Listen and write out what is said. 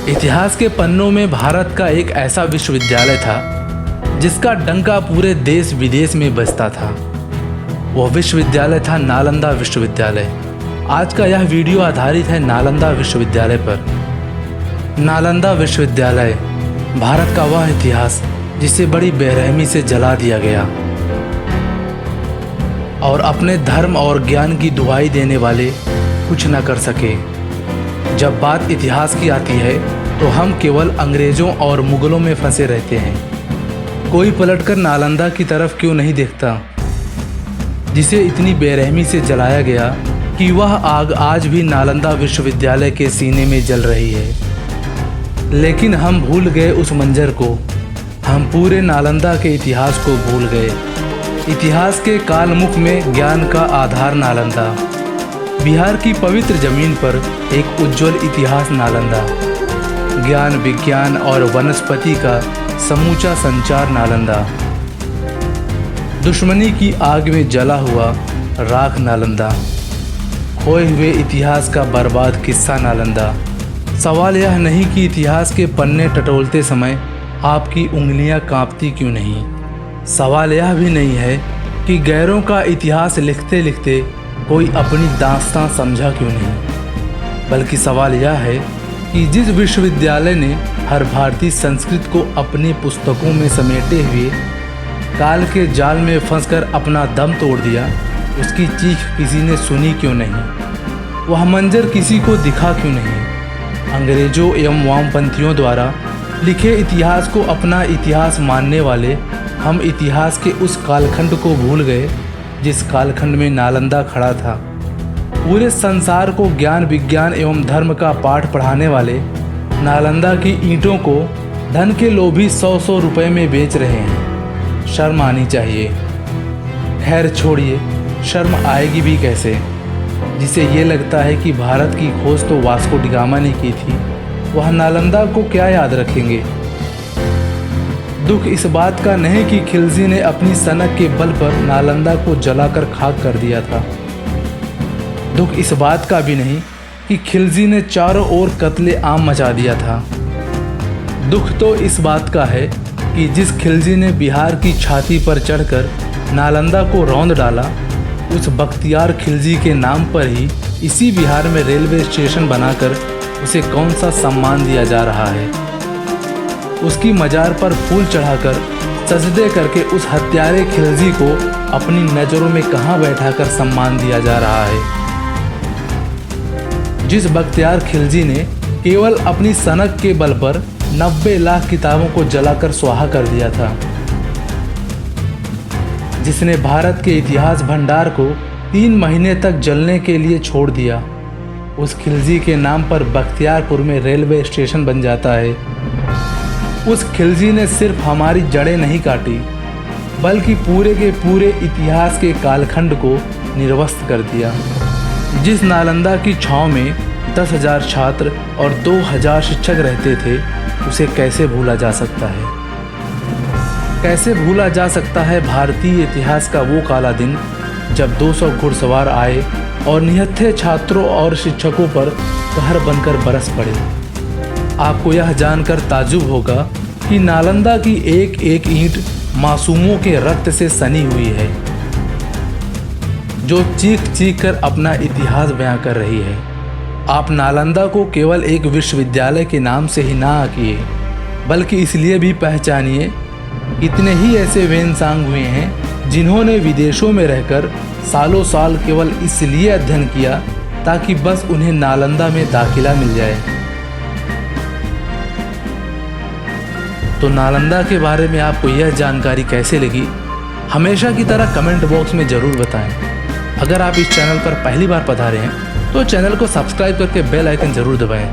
इतिहास के पन्नों में भारत का एक ऐसा विश्वविद्यालय था जिसका डंका पूरे देश विदेश में बजता था। वह विश्वविद्यालय था नालंदा विश्वविद्यालय। आज का यह वीडियो आधारित है नालंदा विश्वविद्यालय पर। नालंदा विश्वविद्यालय भारत का वह इतिहास जिसे बड़ी बेरहमी से जला दिया गया और अपने धर्म और ज्ञान की दुहाई देने वाले कुछ न कर सके। जब बात इतिहास की आती है तो हम केवल अंग्रेज़ों और मुग़लों में फंसे रहते हैं। कोई पलटकर नालंदा की तरफ क्यों नहीं देखता, जिसे इतनी बेरहमी से जलाया गया कि वह आग आज भी नालंदा विश्वविद्यालय के सीने में जल रही है। लेकिन हम भूल गए उस मंजर को, हम पूरे नालंदा के इतिहास को भूल गए। इतिहास के कालमुख में ज्ञान का आधार नालंदा, बिहार की पवित्र जमीन पर एक उज्जवल इतिहास नालंदा, ज्ञान विज्ञान और वनस्पति का समूचा संचार नालंदा, दुश्मनी की आग में जला हुआ राख नालंदा, खोए हुए इतिहास का बर्बाद किस्सा नालंदा। सवाल यह नहीं कि इतिहास के पन्ने टटोलते समय आपकी उंगलियां कांपती क्यों नहीं। सवाल यह भी नहीं है कि गैरों का इतिहास लिखते लिखते कोई अपनी दास्तां समझा क्यों नहीं। बल्कि सवाल यह है कि जिस विश्वविद्यालय ने हर भारतीय संस्कृति को अपनी पुस्तकों में समेटे हुए काल के जाल में फंसकर अपना दम तोड़ दिया, उसकी चीख किसी ने सुनी क्यों नहीं। वह मंजर किसी को दिखा क्यों नहीं। अंग्रेज़ों एवं वामपंथियों द्वारा लिखे इतिहास को अपना इतिहास मानने वाले हम इतिहास के उस कालखंड को भूल गए जिस कालखंड में नालंदा खड़ा था। पूरे संसार को ज्ञान विज्ञान एवं धर्म का पाठ पढ़ाने वाले नालंदा की ईंटों को धन के लोभी 100-100 रुपए में बेच रहे हैं। शर्म आनी चाहिए। खैर छोड़िए, शर्म आएगी भी कैसे। जिसे ये लगता है कि भारत की खोज तो वास्को डी गामा ने की थी, वह नालंदा को क्या याद रखेंगे। दुख इस बात का नहीं कि खिलजी ने अपनी सनक के बल पर नालंदा को जलाकर खाक कर दिया था। दुख इस बात का भी नहीं कि खिलजी ने चारों ओर कत्ले आम मचा दिया था। दुख तो इस बात का है कि जिस खिलजी ने बिहार की छाती पर चढ़कर नालंदा को रौंद डाला, उस बख्तियार खिलजी के नाम पर ही इसी बिहार में रेलवे स्टेशन बनाकर उसे कौन सा सम्मान दिया जा रहा है। उसकी मजार पर फूल चढ़ाकर सजदे करके उस हत्यारे खिलजी को अपनी नज़रों में कहाँ बैठाकर सम्मान दिया जा रहा है। जिस बख्तियार खिलजी ने केवल अपनी सनक के बल पर 90 लाख किताबों को जलाकर स्वाहा कर दिया था, जिसने भारत के इतिहास भंडार को 3 महीने तक जलने के लिए छोड़ दिया, उस खिलजी के नाम पर बख्तियारपुर में रेलवे स्टेशन बन जाता है। उस खिलजी ने सिर्फ हमारी जड़ें नहीं काटी, बल्कि पूरे के पूरे इतिहास के कालखंड को निर्वस्त कर दिया। जिस नालंदा की छाँव में 10,000 छात्र और 2,000 शिक्षक रहते थे, उसे कैसे भूला जा सकता है। कैसे भूला जा सकता है भारतीय इतिहास का वो काला दिन जब 200 घुड़सवार आए और निहत्थे छात्रों और शिक्षकों पर कहर बनकर बरस पड़े। आपको यह जानकर ताज्जुब होगा कि नालंदा की एक एक ईंट मासूमों के रक्त से सनी हुई है, जो चीख चीख कर अपना इतिहास बयां कर रही है। आप नालंदा को केवल एक विश्वविद्यालय के नाम से ही ना आकिए, बल्कि इसलिए भी पहचानिए कितने ही ऐसे वेनसांग हुए हैं जिन्होंने विदेशों में रहकर सालों साल केवल इसलिए अध्ययन किया ताकि बस उन्हें नालंदा में दाखिला मिल जाए। तो नालंदा के बारे में आपको यह जानकारी कैसे लगी, हमेशा की तरह कमेंट बॉक्स में ज़रूर बताएं। अगर आप इस चैनल पर पहली बार पधारे हैं तो चैनल को सब्सक्राइब करके बेल आइकन ज़रूर दबाएं